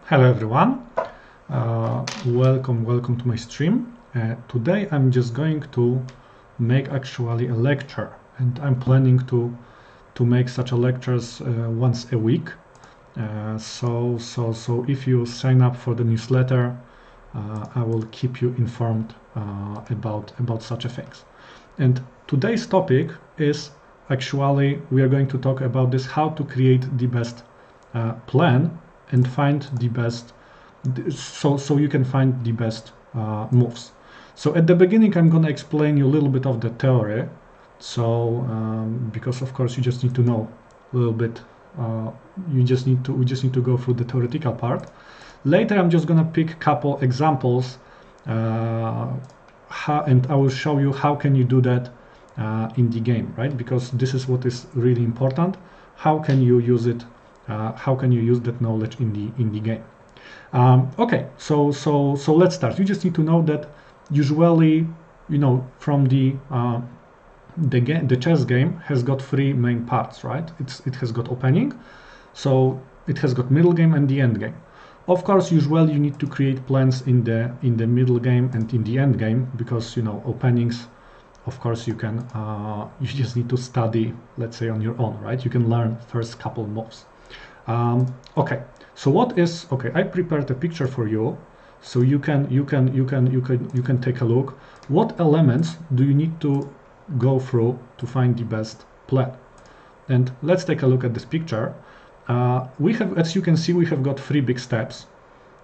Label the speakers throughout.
Speaker 1: Hello everyone, welcome to my stream. Today I'm just going to make actually a lecture, and I'm planning to make such a lectures once a week. So if you sign up for the newsletter, I will keep you informed about such a things. And today's topic is actually we are going to talk about this how to create the best plan and find the best so you can find the best moves. So at the beginning I'm going to explain you a little bit of the theory, so because of course you just need to know a little bit, we just need to go through the theoretical part. Later I'm just going to pick a couple examples and I will show you how can you do that in the game, right? Because this is what is really important. How can you use it? How can you use that knowledge in the game? Okay, so let's start. You just need to know that usually, from the chess game has got three main parts, right? It has got opening, so it has got middle game and the end game. Of course, usually you need to create plans in the middle game and in the end game because openings. Of course, you can. You just need to study, let's say, on your own, right? You can learn first couple moves. Okay. So what is okay? I prepared a picture for you, so you can take a look. What elements do you need to go through to find the best plan? And let's take a look at this picture. We have, as you can see, we have got three big steps.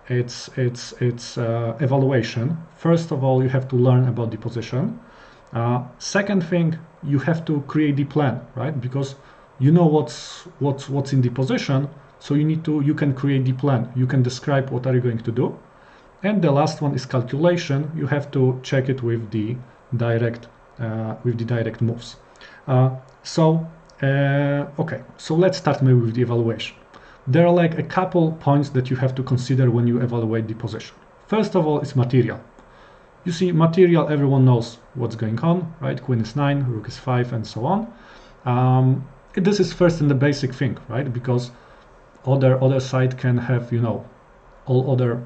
Speaker 1: It's evaluation. First of all, you have to learn about the position. Second thing, you have to create the plan, right? Because you know what's in the position, so you can create the plan. You can describe what are you going to do. And the last one is calculation. You have to check it with the direct moves. Okay, so let's start maybe with the evaluation. There are like a couple points that you have to consider when you evaluate the position. First of all, it's material. You see, material, everyone knows what's going on, right? Queen is 9, rook is 5, and so on. This is first in the basic thing, right? Because other side can have, all other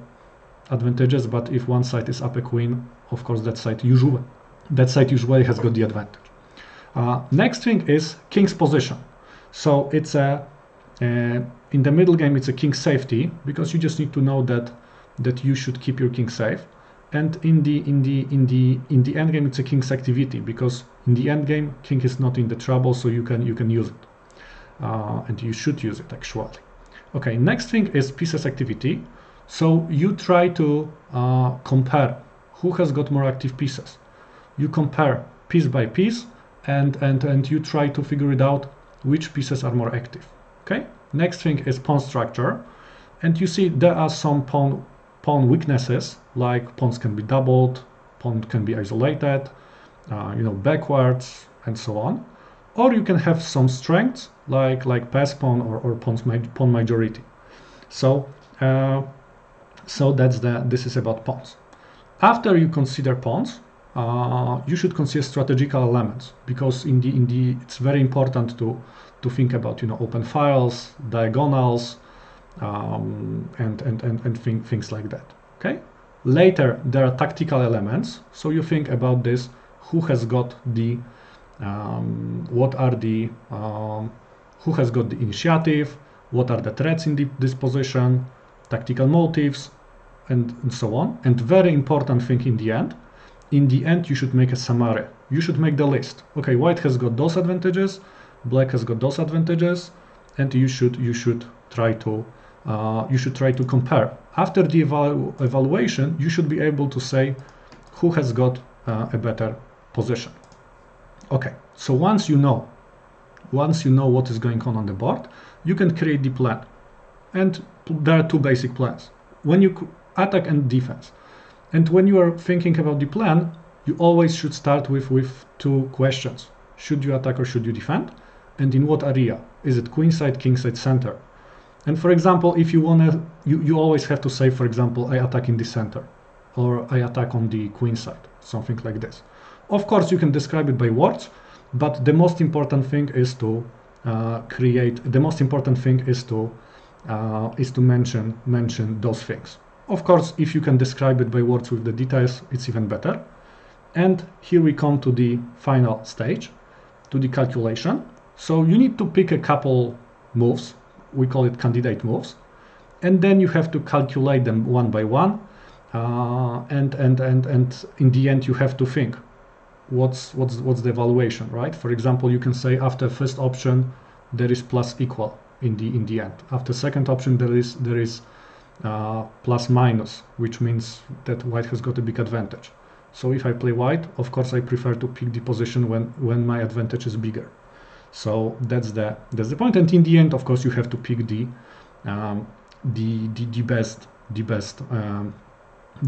Speaker 1: advantages, but if one side is up a queen, of course that side usually has got the advantage. Next thing is king's position. So it's in the middle game it's a king safety, because you just need to know that you should keep your king safe. And in the end game it's a king's activity, because in the end game king is not in the trouble, so you can use it, and you should use it actually. Okay, next thing is pieces activity. So you try to compare who has got more active pieces. You compare piece by piece, and you try to figure it out which pieces are more active. Okay. Next thing is pawn structure, and you see there are some pawn weaknesses, like pawns can be doubled, pawn can be isolated, backwards, and so on. Or you can have some strengths, like pass pawn or pawn majority. So this is about pawns. After you consider pawns, you should consider strategical elements, because it's very important to think about open files, diagonals, and things like that. Okay. Later there are tactical elements, so you think about this: who has got the who has got the initiative, what are the threats in this position, tactical motives, and so on. And very important thing in the end you should make a summary. You should make the list. Okay, white has got those advantages, black has got those advantages, and you should try to compare. After the evaluation, you should be able to say who has got a better position. Okay, so once you know what is going on the board, you can create the plan. And there are two basic plans: when you attack and defense. And when you are thinking about the plan, you always should start with two questions: should you attack or should you defend? And in what area? Is it queen side, king side, center? And for example, if you wanna, you always have to say, for example, I attack in the center, or I attack on the queen side, something like this. Of course, you can describe it by words, but the most important thing is to is to mention those things. Of course, if you can describe it by words with the details, it's even better. And here we come to the final stage, to the calculation. So you need to pick a couple moves, we call it candidate moves, and then you have to calculate them one by one. And in the end, you have to think what's the evaluation, right? For example, you can say after first option there is plus equal in the end. After second option there is plus minus, which means that white has got a big advantage. So if I play white, of course I prefer to pick the position when my advantage is bigger. So that's the point. And in the end, of course, you have to pick the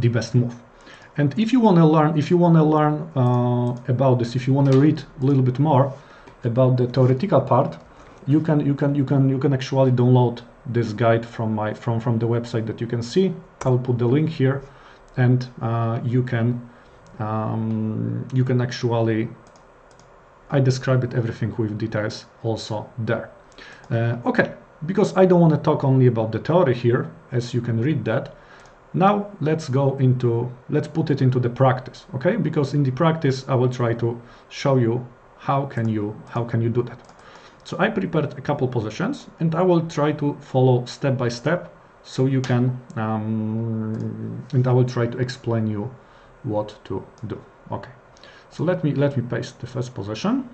Speaker 1: best move. And if you want to learn about this, if you want to read a little bit more about the theoretical part, you can actually download this guide from the website that you can see. I will put the link here, and you can actually, I describe it everything with details also there. Okay, because I don't want to talk only about the theory here, as you can read that. Now let's put it into the practice, okay? Because in the practice I will try to show you how can you do that. So I prepared a couple positions, and I will try to follow step by step, so you can and I will try to explain you what to do. Okay, so let me paste the first position.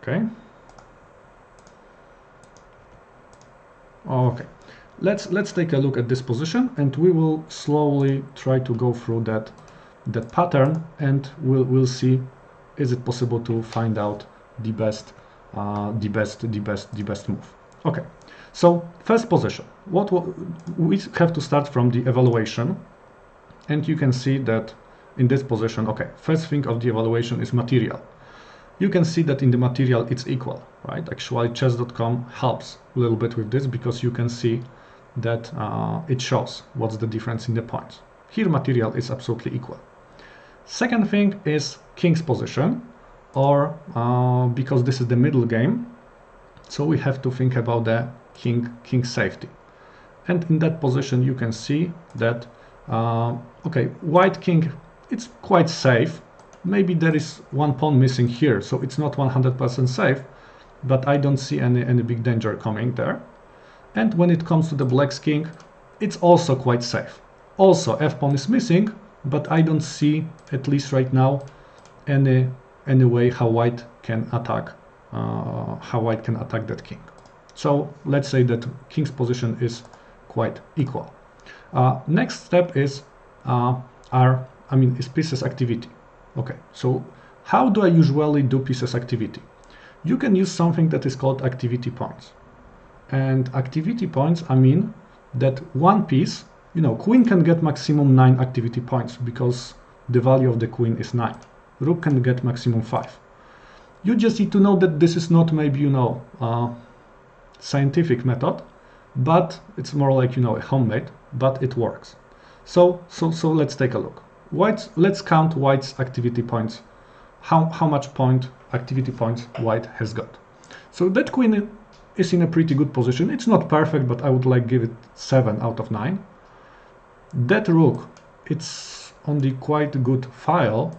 Speaker 1: Okay. Okay. Let's take a look at this position, and we will slowly try to go through that pattern, and we'll see is it possible to find out the best move. Okay, so first position. We have to start from the evaluation, and you can see that in this position, okay, first thing of the evaluation is material. You can see that in the material it's equal, right? Actually, chess.com helps a little bit with this, because you can see that it shows what's the difference in the points. Here material is absolutely equal. Second thing is king's position, or because this is the middle game, so we have to think about the king safety. And in that position you can see that okay, white king, it's quite safe. Maybe there is one pawn missing here, so it's not 100% safe, but I don't see any big danger coming there. And when it comes to the black's king, it's also quite safe. Also, f-pawn is missing, but I don't see, at least right now, any way how white can attack that king. So let's say that king's position is quite equal. Next step is pieces activity. Okay, so how do I usually do pieces activity? You can use something that is called activity points. And activity points, I mean that one piece, queen can get maximum 9 activity points, because the value of the queen is 9. Rook can get maximum 5. You just need to know that this is not maybe, scientific method, but it's more like, a homemade, but it works. So let's take a look. Let's count white's activity points. How much activity points white has got. So that queen is in a pretty good position. It's not perfect, but I would give it 7 out of 9. That rook, it's on the quite good file.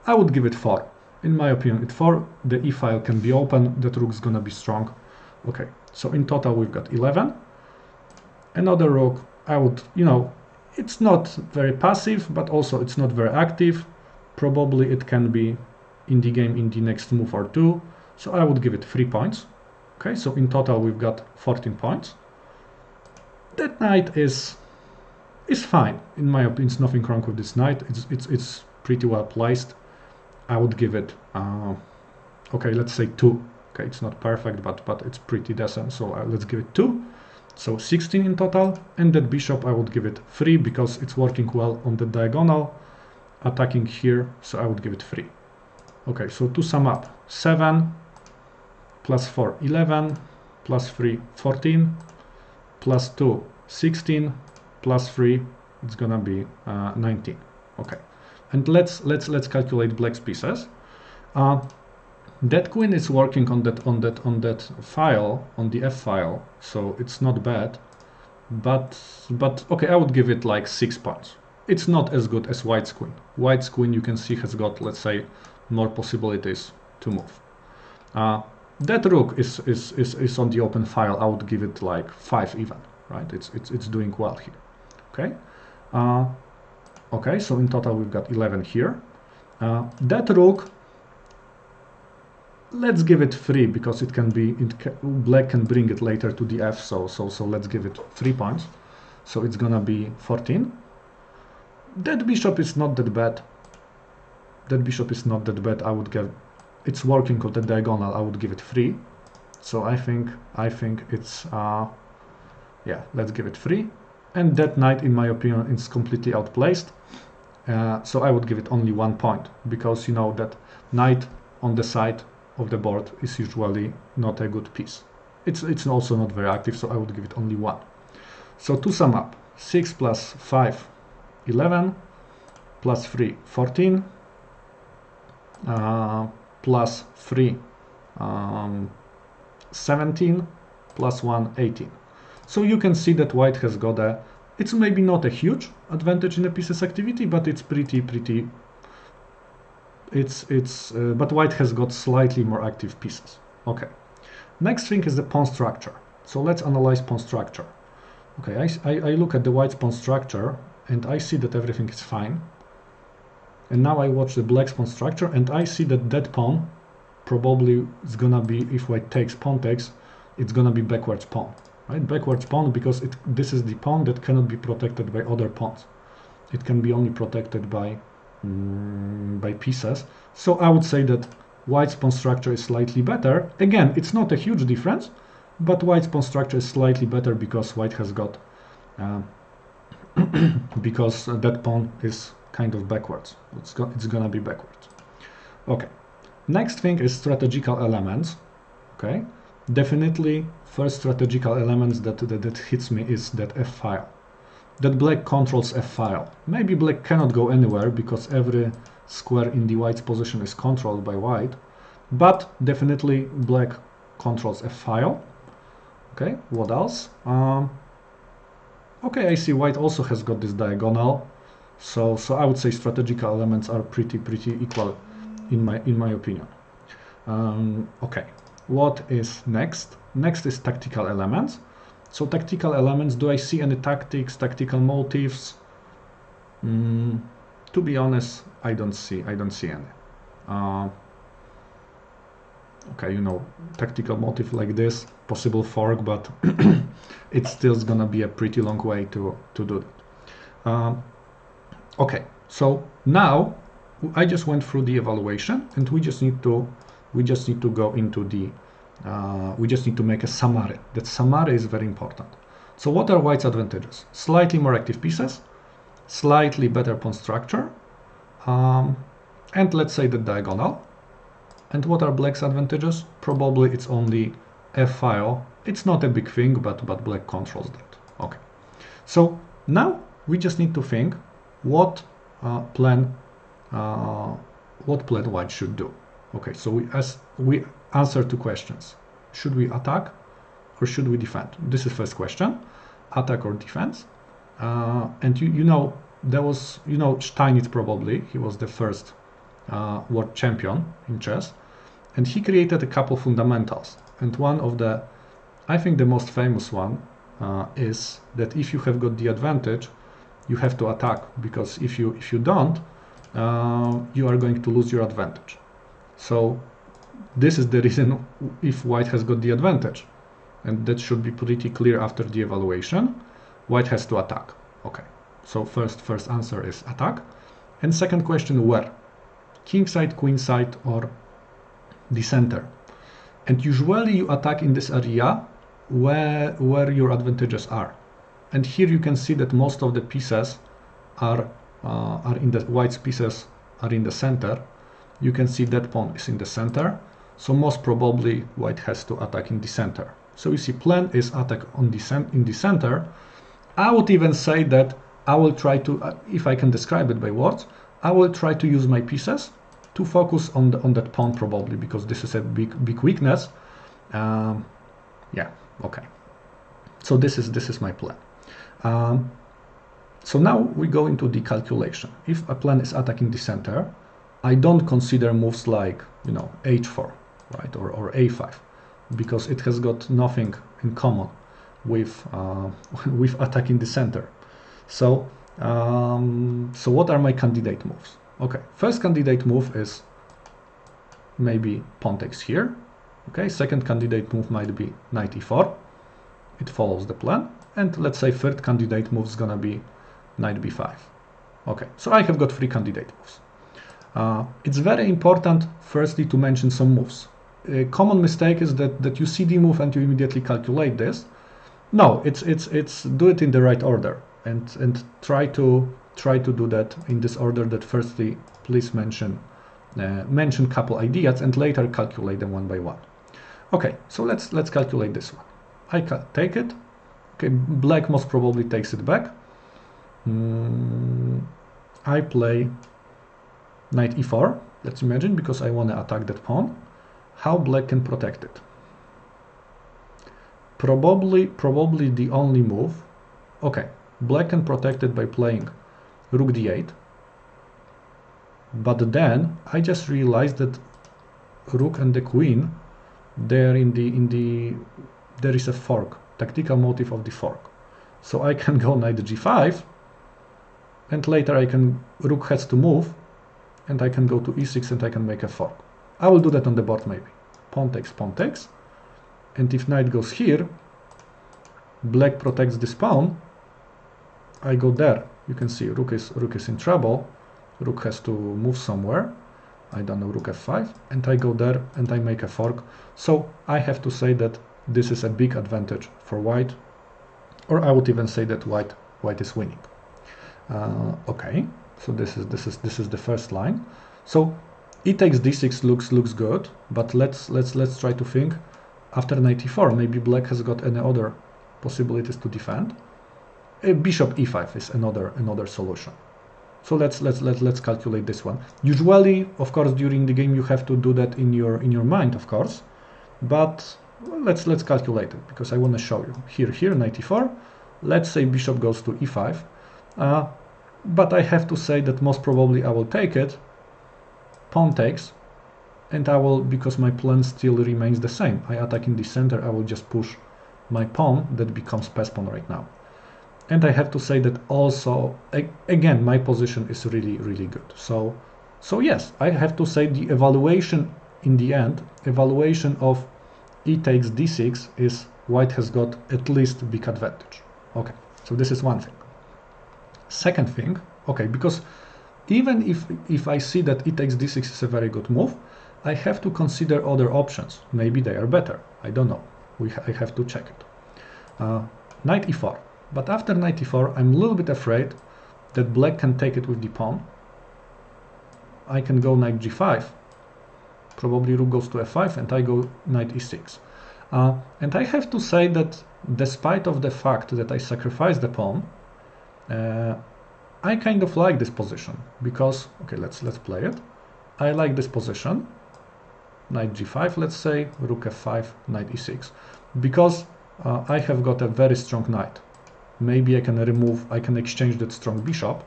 Speaker 1: I would give it 4. In my opinion, it's 4. The e file can be open. That rook's gonna be strong. Okay, so in total we've got 11. Another rook, I would, it's not very passive, but also it's not very active. Probably it can be in the game in the next move or two. So I would give it 3 points. Okay, so in total we've got 14 points. That knight is fine. In my opinion, there's nothing wrong with this knight. It's pretty well placed. I would give it, okay, let's say 2. Okay, it's not perfect, but it's pretty decent. So let's give it 2. So 16 in total. And that bishop, I would give it 3, because it's working well on the diagonal, attacking here. So I would give it 3. Okay, so to sum up, 7 plus 4, 11, plus 3, 14, plus 2, 16, plus 3, it's gonna be 19. Okay, and let's calculate black's pieces. That queen is working on that file, on the f file, so it's not bad. But okay, I would give it like 6 points. It's not as good as white's queen. White's queen, you can see, has got, let's say, more possibilities to move. That rook is on the open file. I would give it like 5 even, right? It's doing well here. Okay. Okay, so in total we've got 11 here. That rook, let's give it 3 because it can be, black can bring it later to the f, so let's give it 3 points. So it's gonna be 14. That bishop is not that bad. That bishop is not that bad. I would give, it's working on the diagonal. I would give it 3. So I think it's yeah, let's give it 3. And that knight, in my opinion, is completely outplaced. So I would give it only 1 point, because you know that knight on the side of the board is usually not a good piece. It's also not very active, so I would give it only 1. So to sum up, 6 plus 5, 11, plus 3, 14, plus 3, 17, plus 1, 18. So you can see that white has got a, it's maybe not a huge advantage in the pieces activity, but it's pretty, but white has got slightly more active pieces. Okay. Next thing is the pawn structure. So let's analyze pawn structure. Okay, I look at the white's pawn structure and I see that everything is fine. And now I watch the black's pawn structure and I see that that pawn probably is gonna be, if white takes, pawn takes, it's gonna be backwards pawn, right? Backwards pawn, because this is the pawn that cannot be protected by other pawns. It can be only protected by pieces. So I would say that white's pawn structure is slightly better. Again, it's not a huge difference, but white's pawn structure is slightly better because white has got because that pawn is kind of backwards. It's gonna be backwards. Okay. Next thing is strategical elements. Okay. Definitely, first strategical elements that hits me is that f file. That black controls f file. Maybe black cannot go anywhere because every square in the white's position is controlled by white, but definitely black controls f file. Okay, what else? Okay, I see white also has got this diagonal, so I would say strategical elements are pretty equal in my opinion. Okay, what is next? Next is tactical elements. So tactical elements, do I see any tactics, tactical motives? To be honest, I don't see any. Okay, you know, tactical motive like this, possible fork, but it's still gonna be a pretty long way to do that. Okay, so now I just went through the evaluation, and we just need to go into the we just need to make a summary. That summary is very important. So what are white's advantages? Slightly more active pieces, slightly better pawn structure, and let's say the diagonal. And what are black's advantages? Probably it's only f file. It's not a big thing, but black controls that. Okay. So now we just need to think what plan white should do. Okay, so we answer 2 questions. Should we attack or should we defend? This is first question, attack or defense. And you know, there was, you know, Steinitz probably, he was the first world champion in chess, and he created a couple fundamentals. And one of the, I think the most famous one is that if you have got the advantage, you have to attack, because if you don't, you are going to lose your advantage. So this is the reason if white has got the advantage, and that should be pretty clear after the evaluation, white has to attack. Okay, so first answer is attack. And second question, where? King side, queen side, or the center? And usually you attack in this area where your advantages are. And here you can see that most of the pieces are in the white's pieces are in the center. You can see that pawn is in the center, so most probably white has to attack in the center. So you see, plan is attack on in the center. I would even say that I will try to, if I can describe it by words, I will try to use my pieces to focus on that pawn probably, because this is a big weakness. Yeah, okay. So this is my plan. So now we go into the calculation. If a pawn is attacking the center, I don't consider moves like, you know, h4, right, or a5, because it has got nothing in common with with attacking the center. So so what are my candidate moves? Okay, first candidate move is maybe pawn takes here. Okay, second candidate move might be knight e4. It follows the plan. And let's say third candidate move is gonna be knight b5. Okay, so I have got 3 candidate moves. It's very important firstly to mention some moves. A common mistake is that you see the move and you immediately calculate this. No, it's do it in the right order, and try to do that in this order, that firstly please mention couple ideas and later calculate them one by one. Okay, so let's calculate this one. I take it. Okay, black most probably takes it back. I play knight e4, let's imagine, because I want to attack that pawn. How black can protect it? Probably the only move. Okay, black can protect it by playing rook d8. But then I just realized that rook and the queen, there there is a fork, tactical motive of the fork. So I can go knight g5, and later rook has to move, and I can go to e6 and I can make a fork. I will do that on the board maybe. Pawn takes, and if knight goes here, black protects this pawn. I go there. You can see rook is in trouble. Rook has to move somewhere. I don't know, rook f5, and I go there and I make a fork. So I have to say that this is a big advantage for white, or I would even say that white is winning. Okay, so this is the first line. So e takes d6 looks good, but let's try to think. After knight e4, maybe black has got any other possibilities to defend. Bishop e5 is another solution. So let's calculate this one. Usually, of course, during the game you have to do that in your mind, of course, but let's calculate it, because I want to show you. Here knight e4. Let's say bishop goes to e5, but I have to say that most probably I will take it. Pawn takes, and I will, because my plan still remains the same. I attack in the center. I will just push my pawn that becomes pass pawn right now. And I have to say that also, again, my position is really good. So yes, I have to say the evaluation in the end, evaluation of e takes d6 is white has got at least a big advantage. Okay, so this is one thing. Second thing, okay, because even if I see that e takes d6 is a very good move, I have to consider other options. Maybe they are better. I don't know. I have to check it. Knight e4. But after knight e4, I'm a little bit afraid that black can take it with the pawn. I can go knight g5. Probably rook goes to f5, and I go knight e6. And I have to say that despite of the fact that I sacrifice the pawn, I kind of like this position, because, okay, let's play it. I like this position. Knight g5, let's say, rook f5, knight e6, because I have got a very strong knight. Maybe I can exchange that strong bishop,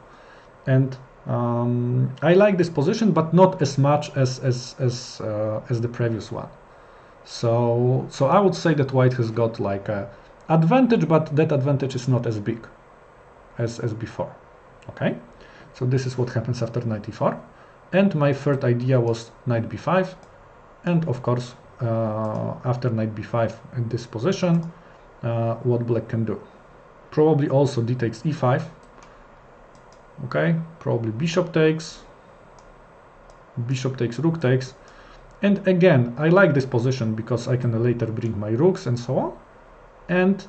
Speaker 1: and I like this position, but not as much as the previous one. So I would say that white has got like a advantage, but that advantage is not as big as before. Okay, so this is what happens after knight e4, and my third idea was knight b5, and of course after knight b5 in this position, what black can do. Probably also d takes e5. Okay, probably bishop takes, rook takes, and again I like this position because I can later bring my rooks and so on, and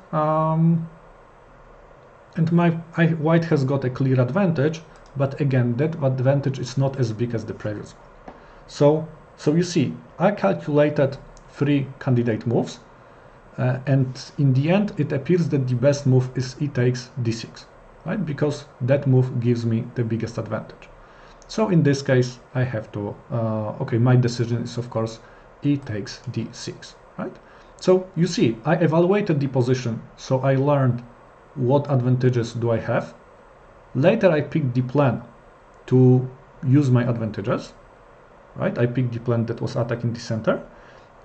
Speaker 1: white has got a clear advantage, but again that advantage is not as big as the previous one. So you see, I calculated 3 candidate moves. And in the end, it appears that the best move is e takes d6, right? Because that move gives me the biggest advantage. So in this case, I have to, okay, my decision is of course e takes d6, right? So you see, I evaluated the position, so I learned what advantages do I have. Later I picked the plan to use my advantages, right? I picked the plan that was attacking the center.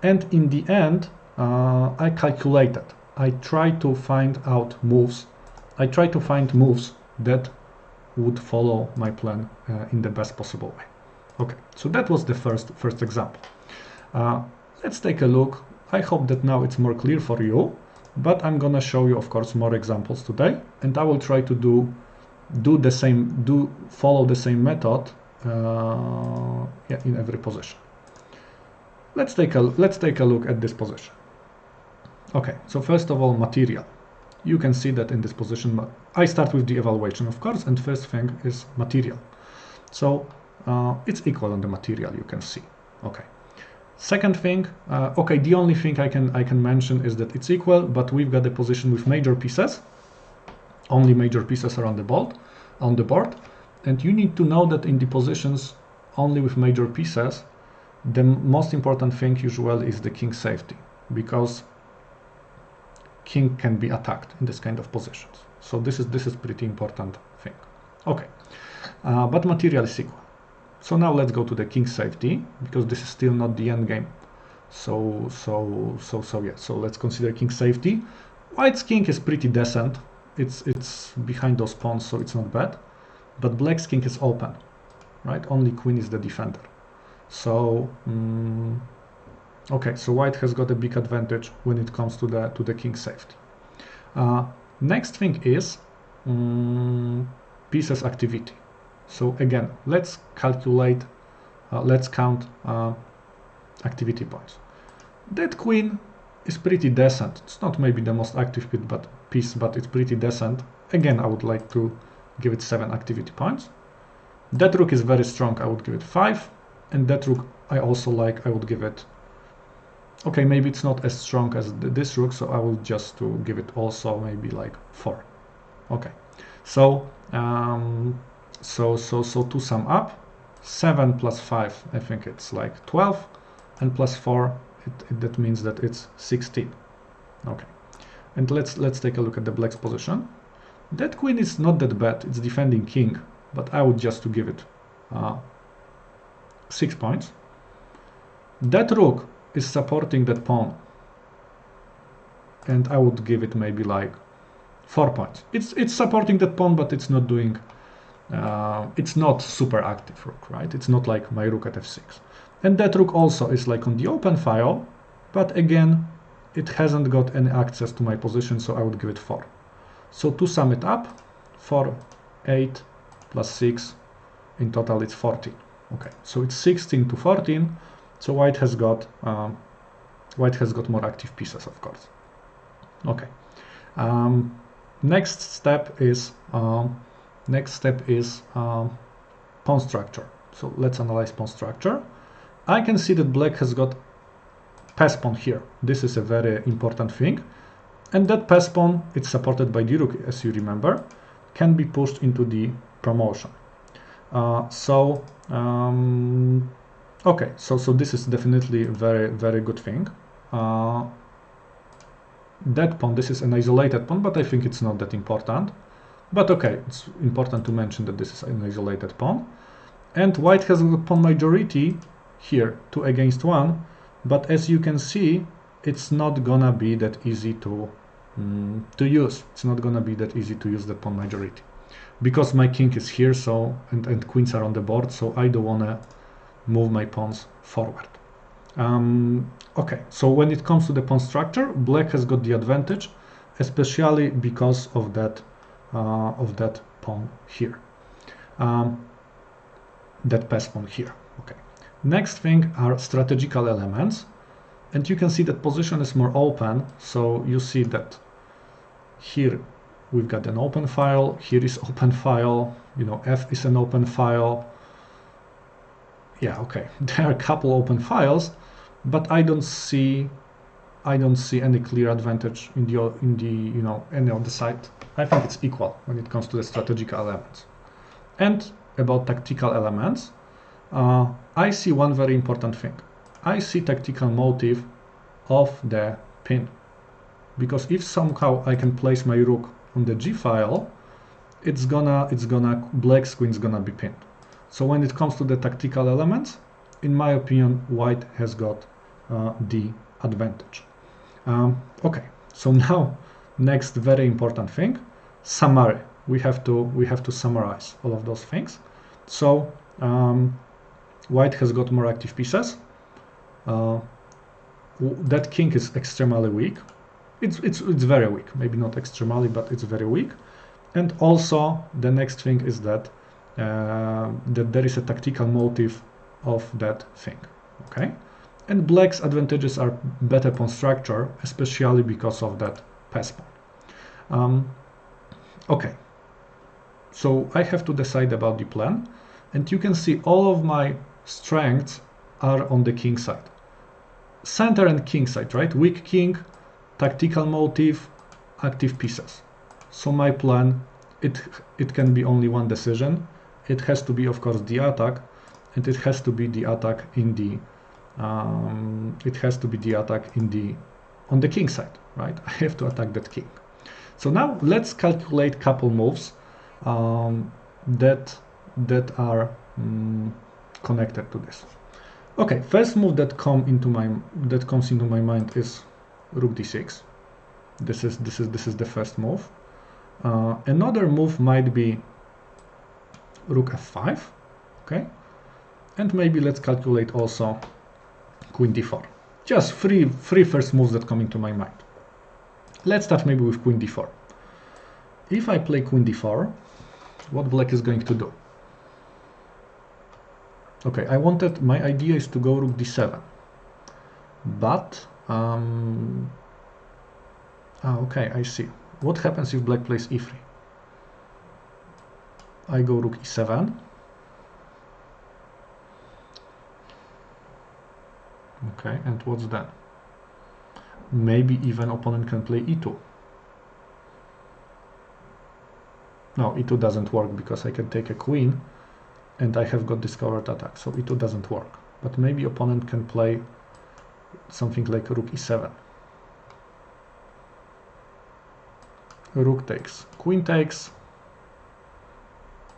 Speaker 1: And in the end, I calculated. I tried to find out moves. I tried to find moves that would follow my plan in the best possible way. Okay, so that was the first example. Let's take a look. I hope that now it's more clear for you, but I'm gonna show you, of course, more examples today, and I will try to follow the same method in every position. Let's take a look at this position. Okay, so first of all, material. You can see that in this position, I start with the evaluation, of course, and first thing is material. So it's equal on the material, you can see. Okay. Second thing, okay, the only thing I can mention is that it's equal, but we've got a position with major pieces. Only major pieces are on the board, and you need to know that in the positions only with major pieces, the most important thing usually is the king safety, because king can be attacked in this kind of positions. So this is pretty important thing. Okay, but material is equal. So now let's go to the king safety, because this is still not the end game. So yeah. So let's consider king safety. White's king is pretty decent. It's behind those pawns, so it's not bad. But black's king is open, right? Only queen is the defender. So okay, so white has got a big advantage when it comes to the king safety. Next thing is pieces activity. So again, let's calculate, let's count activity points. That queen is pretty decent. It's not maybe the most active piece, but it's pretty decent. Again, I would like to give it 7 activity points. That rook is very strong. I would give it 5, and that rook I also like. I would give it. Okay, maybe it's not as strong as this rook, so I will just to give it also maybe like 4. Okay, so so to sum up, 7 plus 5, I think it's like 12, and plus 4, that means that it's 16. Okay, and let's take a look at the black's position. That queen is not that bad. It's defending king, but I would just to give it 6 points. That rook is supporting that pawn, and I would give it maybe like 4 points. It's supporting that pawn, but it's not doing. It's not super active rook, right? It's not like my rook at f6. And that rook also is like on the open file, but again, it hasn't got any access to my position, so I would give it 4. So to sum it up, 4, 8 plus 6, in total it's 14. Okay, so it's 16 to 14. So white has got more active pieces, of course. Okay. Next step is pawn structure. So let's analyze pawn structure. I can see that black has got pass pawn here. This is a very important thing. And that pass pawn, it's supported by the rook, as you remember, can be pushed into the promotion. Okay, so this is definitely a very good thing. That pawn, this is an isolated pawn, but I think it's not that important. But okay, it's important to mention that this is an isolated pawn. And white has a pawn majority here, 2 against 1. But as you can see, it's not gonna be that easy to use. It's not gonna be that easy to use the pawn majority, because my king is here, so and queens are on the board, so I don't wanna move my pawns forward. Okay, so when it comes to the pawn structure, black has got the advantage, especially because of that pawn here, that pass pawn here. Okay. Next thing are strategical elements, and you can see that position is more open. So you see that here we've got an open file, here is open file, you know, F is an open file. Yeah, okay, there are a couple open files, but I don't see any clear advantage in the you know, any of the side. I think it's equal when it comes to the strategical elements. And about tactical elements, I see one very important thing. I see tactical motive of the pin, because if somehow I can place my rook on the G file, black's queen is gonna be pinned. So when it comes to the tactical elements, in my opinion, white has got the advantage. Okay, so now next very important thing, summary. We have to summarize all of those things. So white has got more active pieces. That king is extremely weak. It's very weak. Maybe not extremely, but it's very weak. And also the next thing is that that there is a tactical motive of that thing. Okay, and black's advantages are better pawn structure, especially because of that pass pawn. Okay, so I have to decide about the plan, and you can see all of my strengths are on the king side. Center and king side, right? Weak king, tactical motive, active pieces. So my plan, it can be only one decision. It has to be, of course, the attack, and it has to be the attack in the on the king side, right? I have to attack that king. So now let's calculate couple moves that are connected to this. Okay, first move that comes into my mind is rook d6. This is the first move. Another move might be rook f5. Okay, and maybe let's calculate also queen d4. Just three first moves that come into my mind. Let's start maybe with queen d4. If I play queen d4, what black is going to do? Okay, my idea is to go rook d7, but okay, I see. What happens if black plays e3? I go rook e7. Okay, and what's then? Maybe even opponent can play e2. No, e2 doesn't work because I can take a queen and I have got discovered attack, so e2 doesn't work. But maybe opponent can play something like rook e7. Rook takes, queen takes,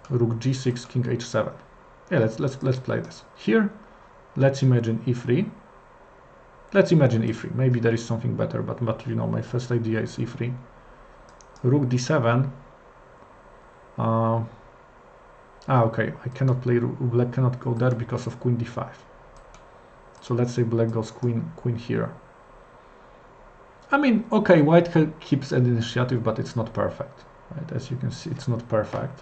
Speaker 1: rook g6, king h7. Yeah, let's play this. Here, let's imagine e3. Let's imagine e3. Maybe there is something better, but you know, my first idea is e3. Rook d7. Okay, I cannot play. Black cannot go there because of queen d5. So let's say black goes queen here. I mean, okay, white keeps an initiative, but it's not perfect, right? As you can see, it's not perfect.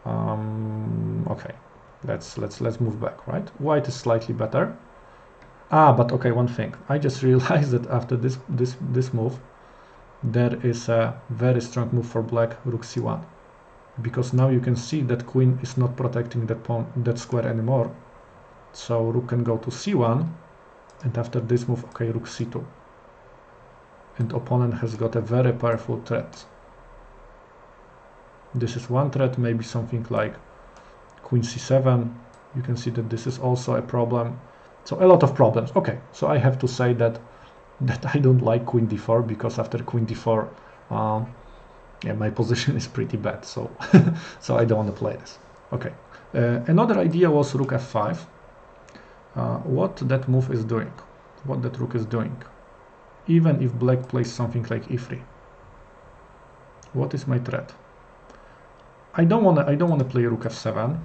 Speaker 1: Okay, let's move back, right? White is slightly better. But okay, one thing. I just realized that after this move, there is a very strong move for black, rook c1, because now you can see that queen is not protecting that square anymore. So rook can go to c1, and after this move, okay, rook c2. And opponent has got a very powerful threat. This is one threat, maybe something like queen c7. You can see that this is also a problem. So a lot of problems. Okay, so I have to say that I don't like queen d4, because after queen d4, yeah, my position is pretty bad. So so I don't want to play this. Okay. Another idea was rook f5. What that move is doing, what that rook is doing. Even if black plays something like e3, what is my threat? I don't want to play rook f7,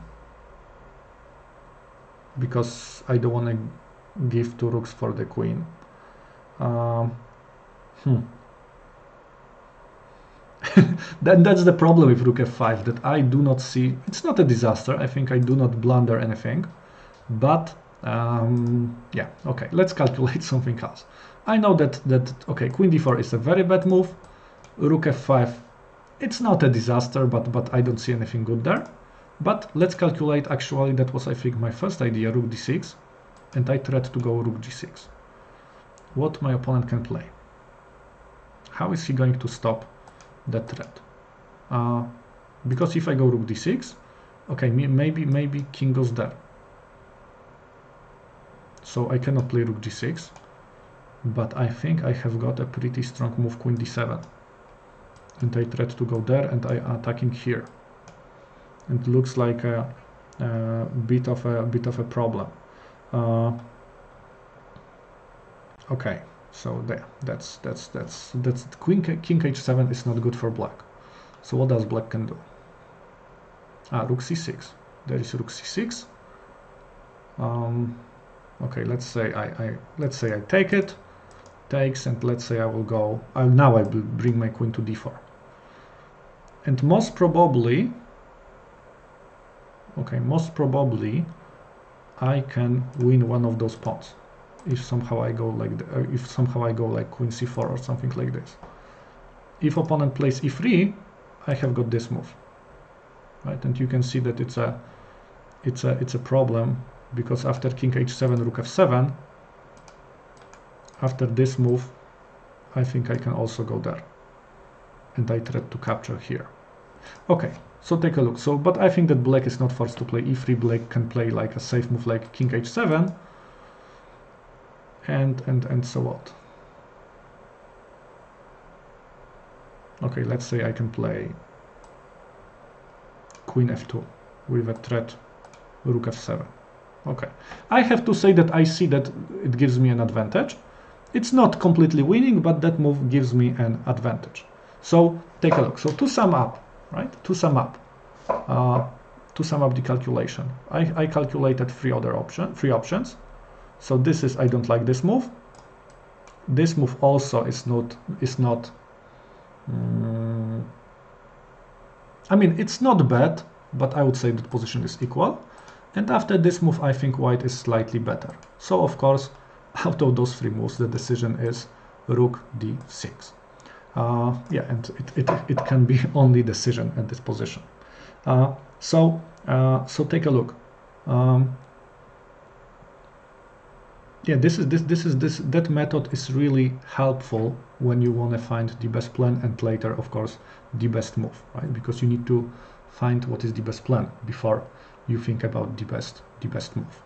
Speaker 1: because I don't want to give two rooks for the queen. That's the problem with rook f5, that I do not see. It's not a disaster. I think I do not blunder anything, but yeah, okay, let's calculate something else. I know that okay, queen d4 is a very bad move. Rook f5, it's not a disaster, but I don't see anything good there. But let's calculate. Actually, that was, I think, my first idea, rook d6, and I tried to go rook g6. What my opponent can play? How is he going to stop that threat? Because if I go rook d6, Okay, maybe king goes there. So I cannot play rook g6, but I think I have got a pretty strong move, queen d7. And I tried to go there, and I attacking here. And it looks like a bit of a problem. Okay, so there. That's king h7 is not good for black. So what does black can do? Rook c6. There is rook c6. Okay, let's say I take it, takes, and let's say I will go. Now I will bring my queen to d4. And most probably, I can win one of those pawns if somehow I go like queen c4 or something like this. If opponent plays e3, I have got this move, right? And you can see that it's a problem, because after king h7, rook f7, after this move, I think I can also go there, and I tried to capture here. Okay, so take a look. So, but I think that black is not forced to play e3. Black can play like a safe move like king h7, and so what. Okay, let's say I can play queen f2 with a threat rook f7. Okay, I have to say that I see that it gives me an advantage. It's not completely winning, but that move gives me an advantage. So take a look. So to sum up, right? To sum up the calculation, I calculated three options. So this is, I don't like this move. This move also is not. I mean, it's not bad, but I would say that position is equal. And after this move, I think white is slightly better. So of course, out of those three moves, the decision is rook d6. Yeah, and it can be only decision at this position. So take a look. Yeah, that method is really helpful when you want to find the best plan, and later, of course, the best move, right? Because you need to find what is the best plan before you think about the best move.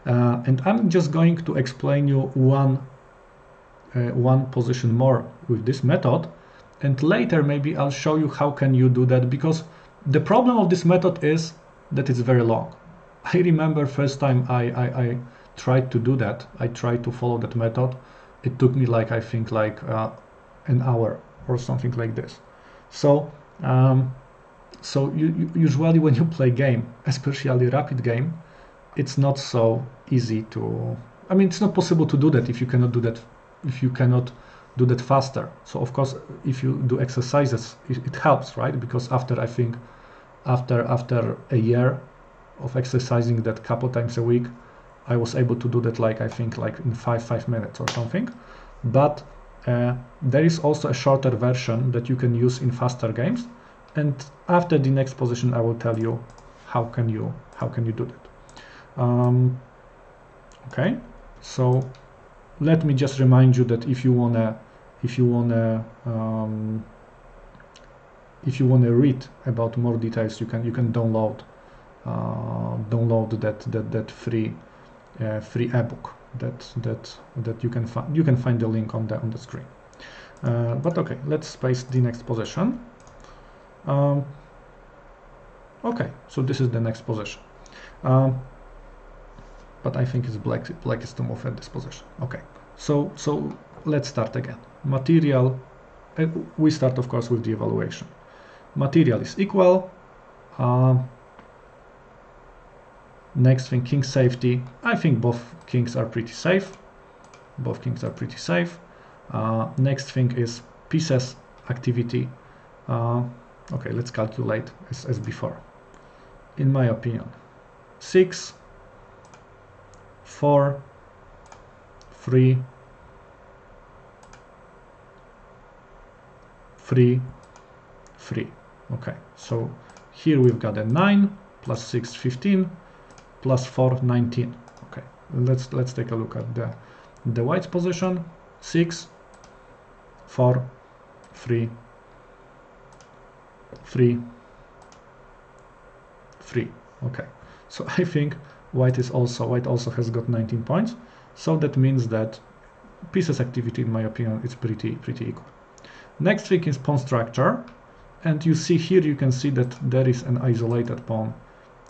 Speaker 1: And I'm just going to explain you one position more with this method, and later maybe I'll show you how can you do that, because the problem of this method is that it's very long. I remember first time I tried to do that. I tried to follow that method. It took me like, I think like an hour or something like this. So usually when you play game, especially rapid game, it's not so easy to, I mean, it's not possible to do that if you cannot do that faster. So of course, if you do exercises, it helps, right? Because after a year of exercising that couple times a week, I was able to do that like, I think like in 5 minutes or something. But there is also a shorter version that you can use in faster games. And after the next position, I will tell you how can you do that. Okay, so let me just remind you that if you wanna read about more details, you can download that free ebook that you can find the link on the screen. But okay, let's place the next position. Okay, so this is the next position. But I think it's black is to move at this position. Okay, so let's start again. Material, we start of course with the evaluation. Material is equal. Next thing, king safety. I think both kings are pretty safe. Next thing is pieces activity. Okay, let's calculate as before. In my opinion, 6, 4, 3, 3, 3. Okay, so here we've got a 9 plus 6, 15 plus 4, 19. Okay, let's take a look at the white's position. 6, 4, 3, 3, 3. Okay, so I think white also has got 19 points. So that means that pieces activity, in my opinion, is pretty equal. Next thing is pawn structure, and you see here, you can see that there is an isolated pawn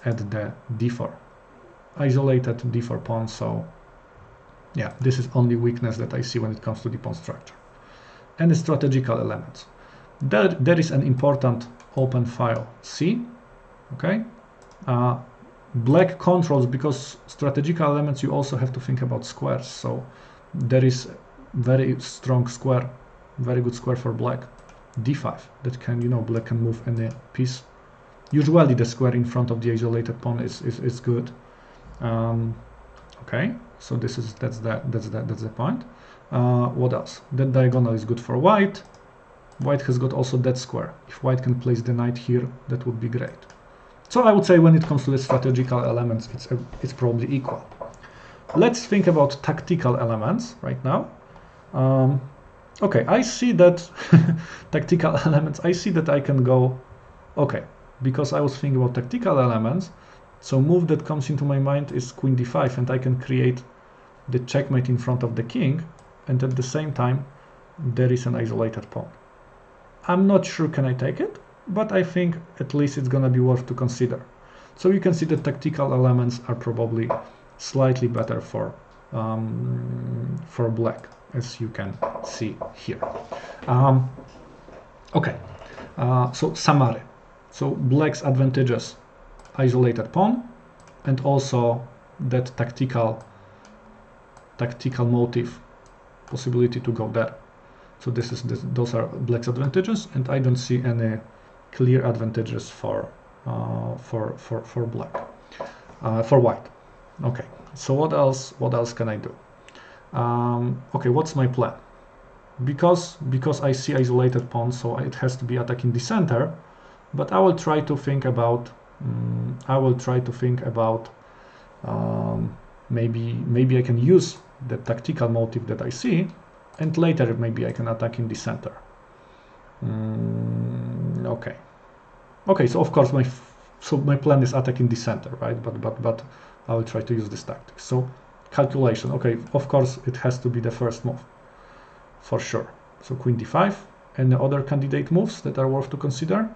Speaker 1: at the d4, isolated d4 pawn. So yeah, this is only weakness that I see when it comes to the pawn structure. And the strategical elements. There is an important open file C. Okay, black controls, because strategical elements, you also have to think about squares. So there is very strong square, very good square for black, d5, that can, black can move any piece. Usually the square in front of the isolated pawn is good. Okay, so that's the point. What else? That diagonal is good for white. White has got also that square. If white can place the knight here, that would be great. So I would say when it comes to the strategical elements, it's probably equal. Let's think about tactical elements right now. Okay, I see that tactical elements, I see that I can go, okay, because I was thinking about tactical elements, so move that comes into my mind is queen d5, and I can create the checkmate in front of the king, and at the same time, there is an isolated pawn. I'm not sure can I take it, but I think at least it's gonna be worth to consider. So you can see that tactical elements are probably slightly better for black, as you can see here. Okay, so summary. So black's advantages: isolated pawn, and also that tactical motive, possibility to go there. So those are black's advantages, and I don't see any clear advantages for black, for white. Okay, so what else can I do? Okay, what's my plan? Because I see isolated pawn, so it has to be attacking the center, but I will try to think about maybe I can use the tactical motive that I see, and later maybe I can attack in the center. Okay, so of course my plan is attacking the center, right? But I will try to use this tactic. So calculation. Okay, of course it has to be the first move for sure. So queen d5. Any other candidate moves that are worth to consider?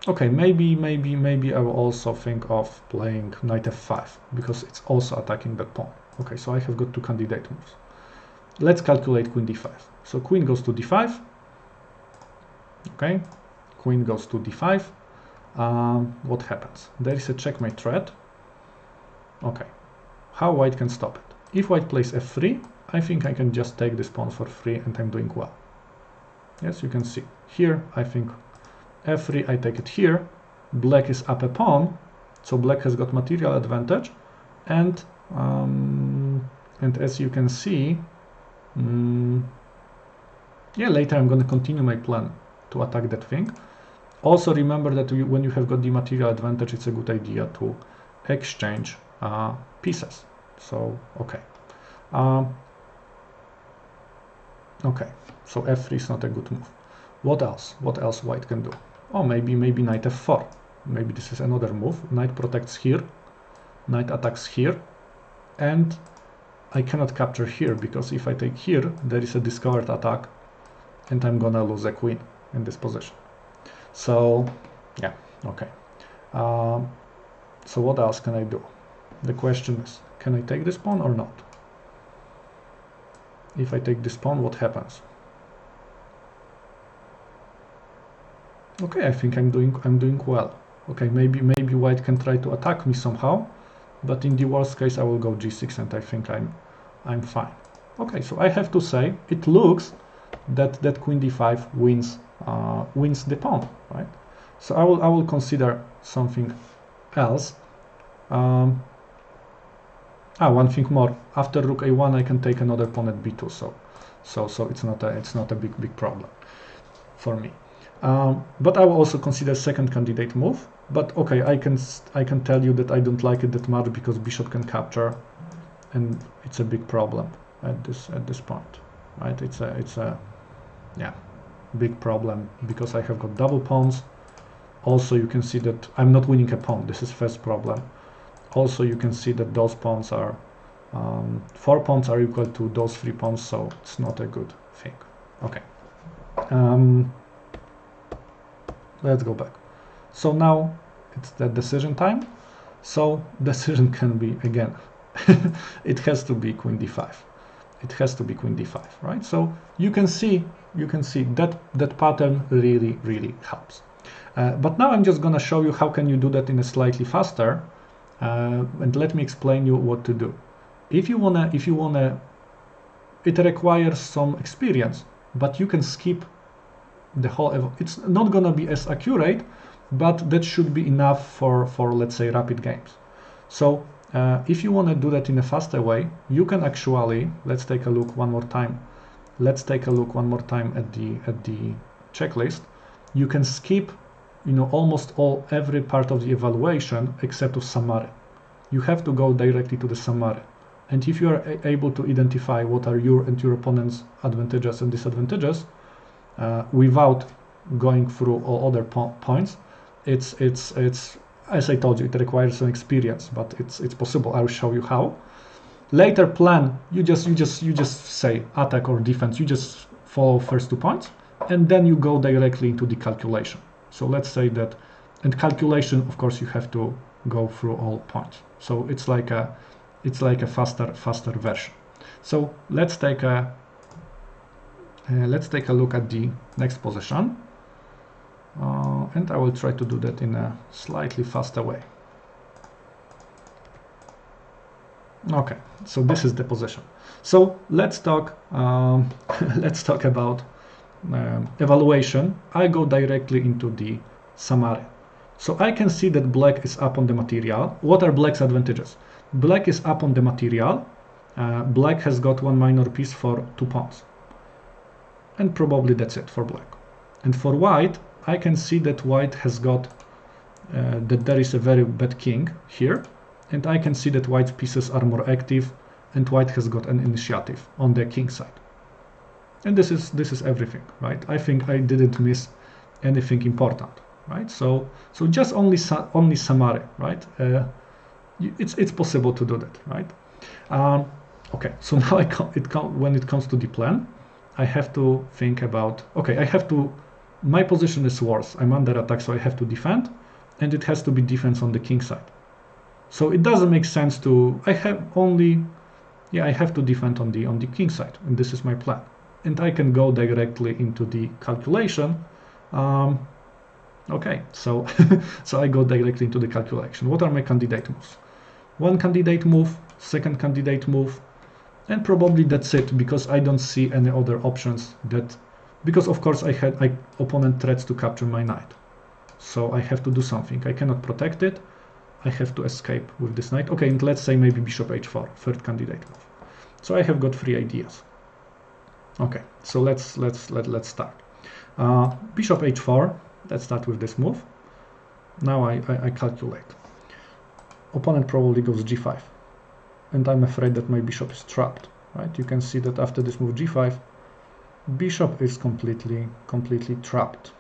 Speaker 1: Okay, maybe I will also think of playing knight f5, because it's also attacking that pawn. Okay, so I have got two candidate moves. Let's calculate queen d5. So queen goes to d5. Okay, queen goes to d5. What happens? There is a checkmate threat. Okay, how white can stop it? If white plays f3, I think I can just take this pawn for free, and I'm doing well. Yes, you can see here, I think f3, I take it here. Black is up a pawn, so black has got material advantage, and as you can see, yeah, later I'm going to continue my plan to attack that thing. Also remember that when you have got the material advantage, it's a good idea to exchange pieces. So okay, okay, so f3 is not a good move. What else white can do? Oh, maybe knight f4. Maybe this is another move. Knight protects here, knight attacks here, and I cannot capture here, because if I take here, there is a discovered attack, and I'm gonna lose a queen in this position. So yeah, okay. So what else can I do? The question is, can I take this pawn or not? If I take this pawn, what happens? Okay, I think I'm doing well. Okay, maybe white can try to attack me somehow, but in the worst case I will go g6, and I think I'm fine. Okay, so I have to say it looks that queen d5 wins the pawn, right? So I will consider something else. One thing more. After rook a1, I can take another pawn at b2. So it's not a big problem for me. But I will also consider second candidate move. But okay, I can tell you that I don't like it that much, because bishop can capture, and it's a big problem at this point, right? It's a big problem, because I have got double pawns, Also, you can see that I'm not winning a pawn. This is first problem. Also, you can see that those pawns are 4 pawns are equal to those 3 pawns, so it's not a good thing. Okay. Let's go back. So now it's the decision time. So decision can be, again, it has to be queen d5. It has to be queen d5, right? So you can see that pattern really helps. But now I'm just gonna show you how can you do that in a slightly faster, and let me explain you what to do. If you wanna, it requires some experience, but you can skip the whole. It's not gonna be as accurate, but that should be enough for let's say rapid games. So if you want to do that in a faster way, you can actually, let's take a look one more time. Let's take a look one more time at the checklist. You can skip, almost every part of the evaluation except of summary. You have to go directly to the summary. And if you are able to identify what are your and your opponent's advantages and disadvantages without going through all other points, it's as I told you, it requires some experience, but it's possible. I will show you how. Later plan, you just say attack or defense. You just follow first 2 points, and then you go directly into the calculation. So let's say that, and calculation, of course, you have to go through all points. So it's like a faster version. So let's take a look at the next position. And I will try to do that in a slightly faster way. Okay, so this is the position. So let's talk about evaluation. I go directly into the summary. So I can see that black is up on the material. What are black's advantages? Black is up on the material. Black has got 1 minor piece for 2 pawns. And probably that's it for black. And for white, I can see that white has got that there is a very bad king here, and I can see that white's pieces are more active, and white has got an initiative on the king side. And this is everything, right? I think I didn't miss anything important, right? So just only summary, right? It's possible to do that, right? Okay, so now when it comes to the plan, I have to think about, okay, my position is worse. I'm under attack, so I have to defend, and it has to be defense on the king side. So it doesn't make sense to, I have to defend on the king side, and this is my plan. And I can go directly into the calculation. Okay, so I go directly into the calculation. What are my candidate moves? One candidate move, second candidate move, and probably that's it, because I don't see any other options because of course opponent threats to capture my knight. So I have to do something. I cannot protect it. I have to escape with this knight. Okay, and let's say maybe bishop h4, third candidate move. So I have got 3 ideas. Okay, so let's start. Bishop h4. Let's start with this move. Now I calculate. Opponent probably goes g5, and I'm afraid that my bishop is trapped. Right? You can see that after this move g5, bishop is completely trapped,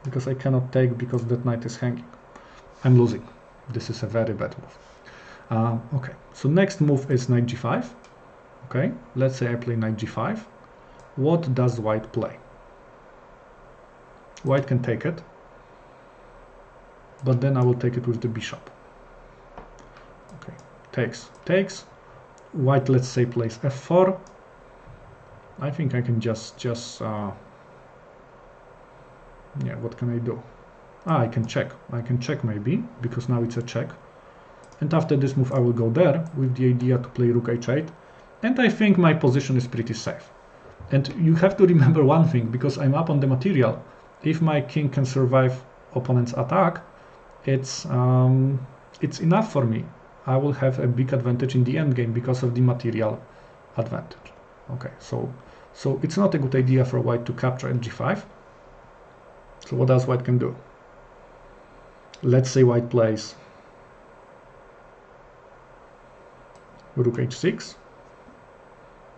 Speaker 1: because I cannot take, because that knight is hanging. I'm losing. This is a very bad move. Okay, so next move is knight g5. Okay, let's say I play knight g5. What does white play? White can take it, but then I will take it with the bishop. Okay, takes. White, let's say, plays f4. I think I can just yeah, what can I do? I can check. I can check maybe, because now it's a check. And after this move I will go there with the idea to play rook h8. And I think my position is pretty safe. And you have to remember one thing, because I'm up on the material. If my king can survive opponent's attack, it's enough for me. I will have a big advantage in the endgame because of the material advantage. Okay, so it's not a good idea for white to capture at g5. So what else white can do? Let's say white plays rook h6.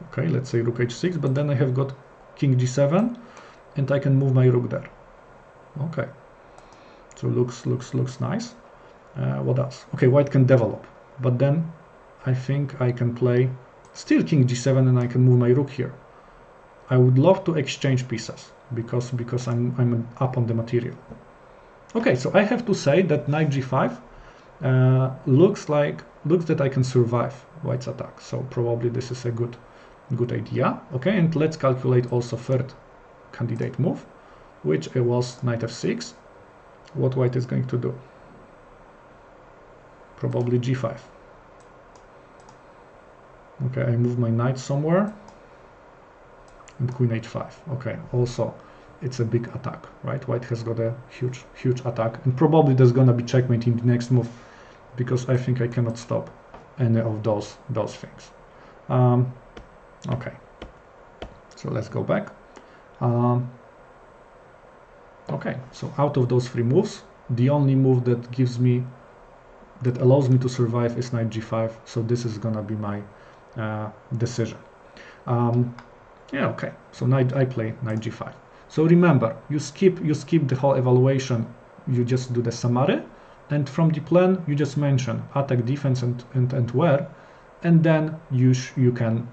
Speaker 1: Okay, let's say rook h6, but then I have got king g7, and I can move my rook there. Okay, So looks nice. What else? Okay, white can develop, but then I think I can play still king g7 and I can move my rook here. I would love to exchange pieces because I'm up on the material. Okay, so I have to say that knight g5 looks that I can survive white's attack. So probably this is a good idea. Okay, and let's calculate also third candidate move, which it was knight f6. What white is going to do? Probably g5. Okay, I move my knight somewhere. And queen h5. Okay, also it's a big attack, right? White has got a huge attack, and probably there's gonna be checkmate in the next move, because I think I cannot stop any of those things. Okay, so let's go back. Okay, so out of those three moves, the only move that allows me to survive is knight g5. So this is gonna be my decision. Yeah, okay. So I play knight g5. So remember, you skip the whole evaluation. You just do the summary, and from the plan you just mention attack, defense, and where, and then you can,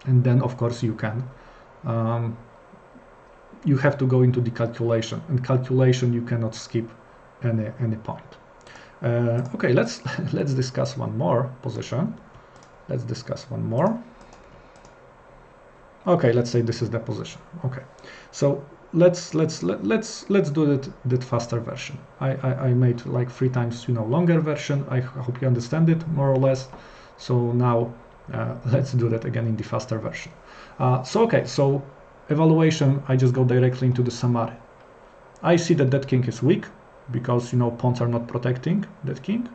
Speaker 1: and then of course you can. You have to go into the calculation, and calculation you cannot skip any point. Okay, let's discuss one more position. Let's discuss one more. Okay, let's say this is the position. Okay, so let's do that faster version. I made like 3 times longer version. I hope you understand it more or less. So now let's do that again in the faster version. So evaluation, I just go directly into the summary. I see that king is weak because pawns are not protecting that king.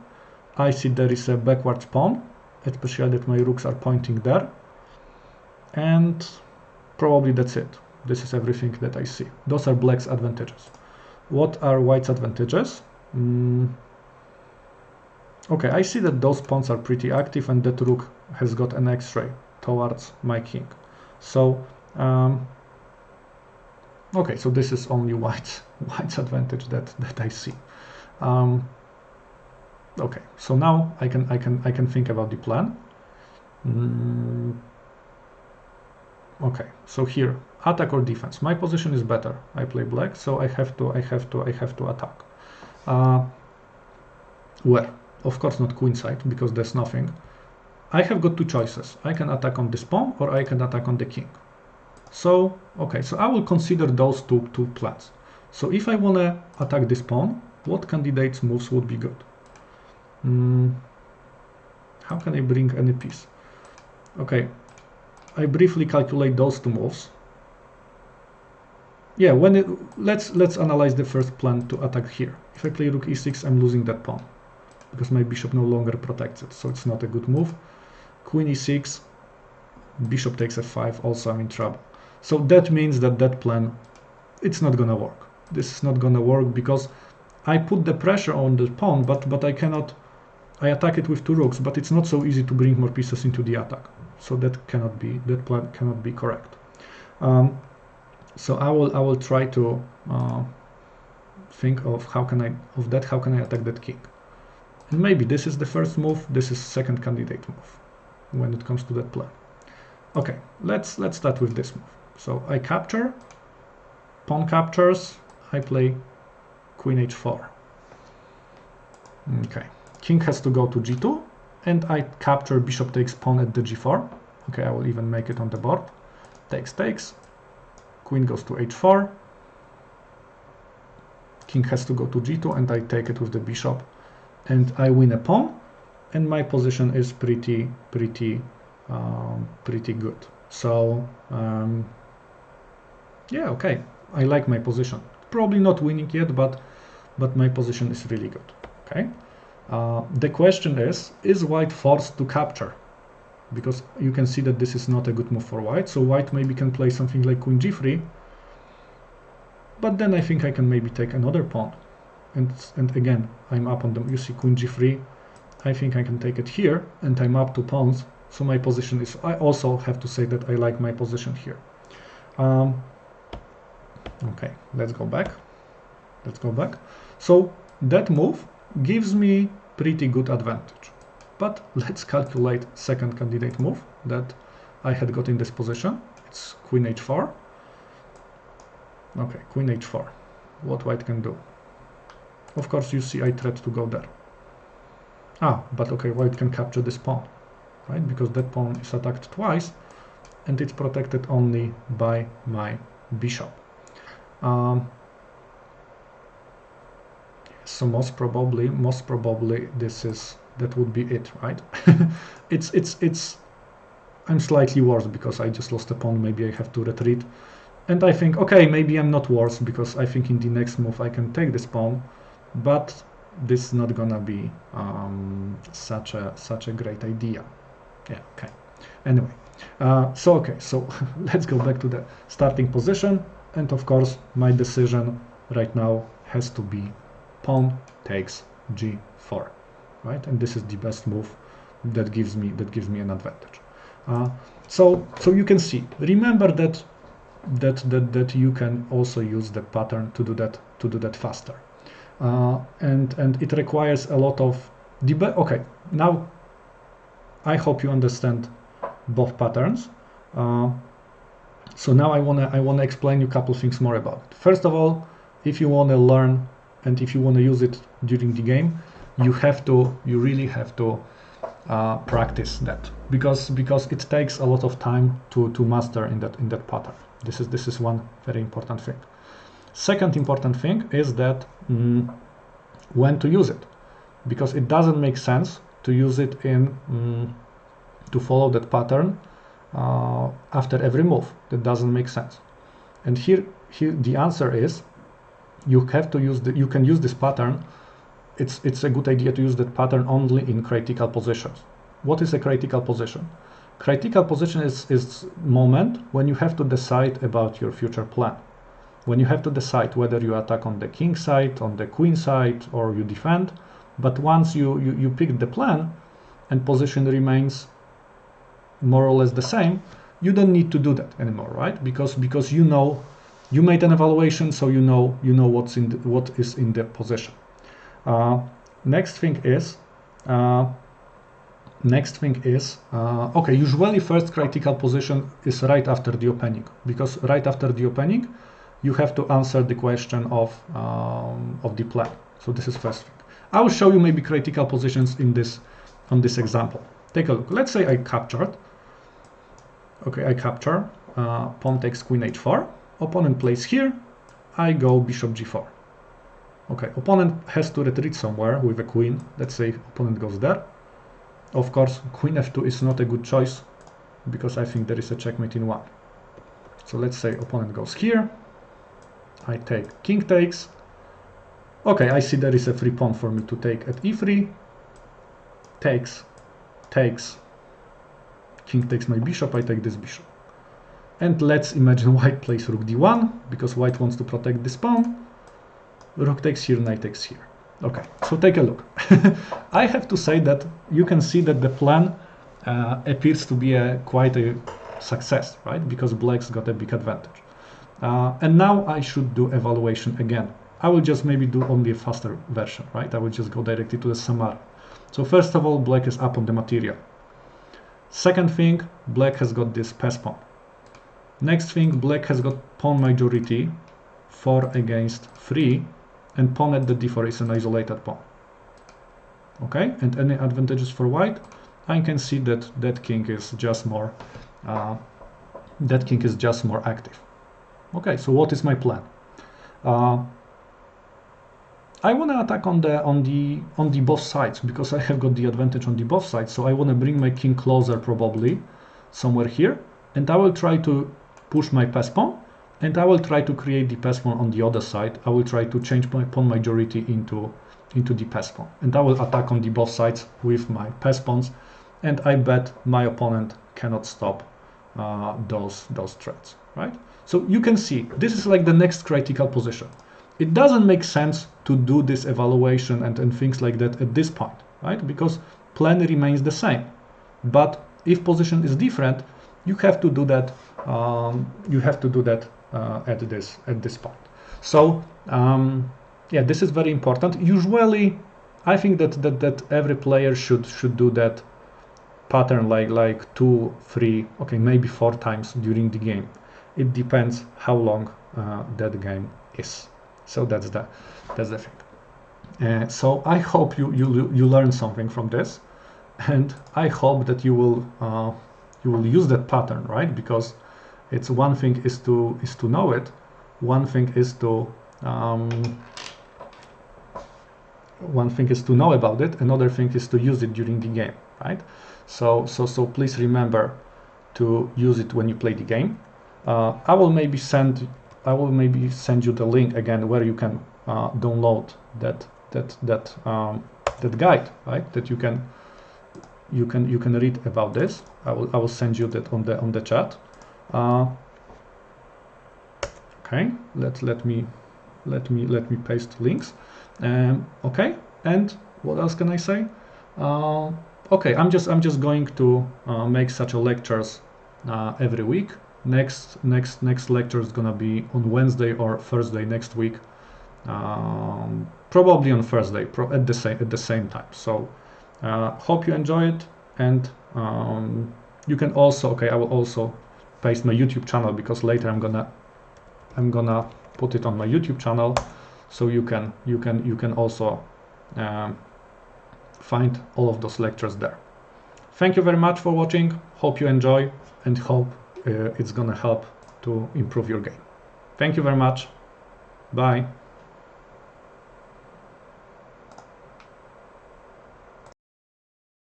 Speaker 1: I see there is a backwards pawn, especially that my rooks are pointing there. And probably that's it. This is everything that I see. Those are black's advantages. What are white's advantages? Okay, I see that those pawns are pretty active and that rook has got an x-ray towards my king. So, okay, so this is only white's advantage that I see. Okay, so now I can think about the plan. Okay, so here, attack or defense. My position is better. I play black, so I have to attack. Where? Of course not queenside, because there's nothing. I have got 2 choices. I can attack on this pawn, or I can attack on the king. So, okay, so I will consider those two plans. So if I want to attack this pawn, what candidate's moves would be good? How can I bring any piece? Okay, I briefly calculate those 2 moves. Yeah, let's analyze the first plan to attack here. If I play rook e6, I'm losing that pawn because my bishop no longer protects it, so it's not a good move. Queen e6, bishop takes f5, also I'm in trouble. So that means that plan, it's not gonna work. This is not gonna work because I put the pressure on the pawn, but I cannot. I attack it with 2 rooks, but it's not so easy to bring more pieces into the attack. So that plan cannot be correct. So I will try to think of how can I attack that king. And maybe this is the first move, this is second candidate move when it comes to that plan. Okay, let's start with this move. So I capture, pawn captures, I play queen h4. Okay, king has to go to g2, and I capture, bishop takes pawn at the g4. Okay, I will even make it on the board. Takes, queen goes to h4, king has to go to g2, and I take it with the bishop, and I win a pawn, and my position is pretty good. So yeah, okay, I like my position. Probably not winning yet, but my position is really good. Okay, the question is white forced to capture? Because you can see that this is not a good move for white, so white maybe can play something like queen g3, but then I think I can maybe take another pawn, and again I'm up on them. You see queen g3, I think I can take it here, and I'm up 2 pawns, so my position is, I also have to say that I like my position here. Okay, let's go back. Let's go back. So that move gives me pretty good advantage. But let's calculate second candidate move that I had got in this position. It's queen h4. Okay, queen h4. What white can do? Of course, you see I tried to go there. But okay, white can capture this pawn, right? Because that pawn is attacked twice, and it's protected only by my bishop. So most probably that would be it, right? I'm slightly worse because I just lost a pawn. Maybe I have to retreat, and I think, okay, maybe I'm not worse because I think in the next move I can take this pawn, but this is not gonna be such a great idea. Yeah, okay. Anyway, so let's go back to the starting position, and of course my decision right now has to be pawn takes g4, right? And this is the best move that gives me an advantage. So you can see. Remember that you can also use the pattern to do that faster, and it requires a lot of debate. Okay, now I hope you understand both patterns. So now I wanna explain you a couple of things more about it. First of all, if you wanna learn and if you wanna use it during the game, you really have to practice that, because it takes a lot of time to master in that pattern. This is one very important thing. Second important thing is that when to use it, because it doesn't make sense to use it to follow that pattern after every move. That doesn't make sense. And here the answer is you can use this pattern. It's a good idea to use that pattern only in critical positions. What is a critical position? Critical position is moment when you have to decide about your future plan. When you have to decide whether you attack on the king side, on the queen side, or you defend. But once you pick the plan and position remains more or less the same, you don't need to do that anymore, right? Because you know you made an evaluation, so you know what is in the position. Next thing is okay, usually first critical position is right after the opening, because right after the opening you have to answer the question of the plan. So this is first thing. I will show you maybe critical positions on this example. Take a look. Let's say I captured. Okay, I capture. Pawn takes queen h4. Opponent plays here. I go bishop g4. Okay, opponent has to retreat somewhere with a queen. Let's say opponent goes there. Of course, queen f2 is not a good choice because I think there is a checkmate in one. So let's say opponent goes here. I take king takes. Okay, I see there is a free pawn for me to take at e3. Takes. King takes my bishop. I take this bishop. And let's imagine white plays rook d1 because white wants to protect this pawn. Rook takes here, knight takes here. Okay, so take a look. I have to say that you can see that the plan appears to be quite a success, right? Because black's got a big advantage. And now I should do evaluation again. I will just maybe do only a faster version, right? I will just go directly to the summary. So first of all, black is up on the material. Second thing, black has got this pass pawn. Next thing, black has got pawn majority, 4 against 3, and pawn at the d4 is an isolated pawn. Okay, and any advantages for white? I can see that that king is just more active. Okay, so what is my plan? I want to attack on the both sides because I have got the advantage on the both sides. So I want to bring my king closer, probably somewhere here, and I will try to push my pass pawn, and I will try to create the pass pawn on the other side. I will try to change my pawn majority into the pass pawn, and I will attack on the both sides with my pass pawns, and I bet my opponent cannot stop those threats, right? So you can see this is like the next critical position. It doesn't make sense to do this evaluation and things like that at this point, right? Because plan remains the same. But if position is different, you have to do that. At this point. So yeah, this is very important. Usually, I think that every player should do that pattern like 2, 3, okay, maybe 4 times during the game. It depends how long that game is. So that's the thing. So I hope you learn something from this, and I hope that you will use that pattern, right? Because it's one thing is to know it, one thing is to know about it, another thing is to use it during the game, right? So please remember to use it when you play the game. I will maybe send you the link again where you can download that guide, right? That you can read about this. I will send you that on the chat. Okay, let me paste links. Okay, and what else can I say? Okay, I'm just going to make such a lectures every week. Next lecture is gonna be on Wednesday or Thursday next week. Probably on Thursday at the same time. So hope you enjoy it, and you can also, okay, I will also paste my YouTube channel, because later I'm gonna put it on my YouTube channel, so you can also find all of those lectures there. Thank you very much for watching. Hope you enjoy, and hope it's gonna help to improve your game. Thank you very much. Bye.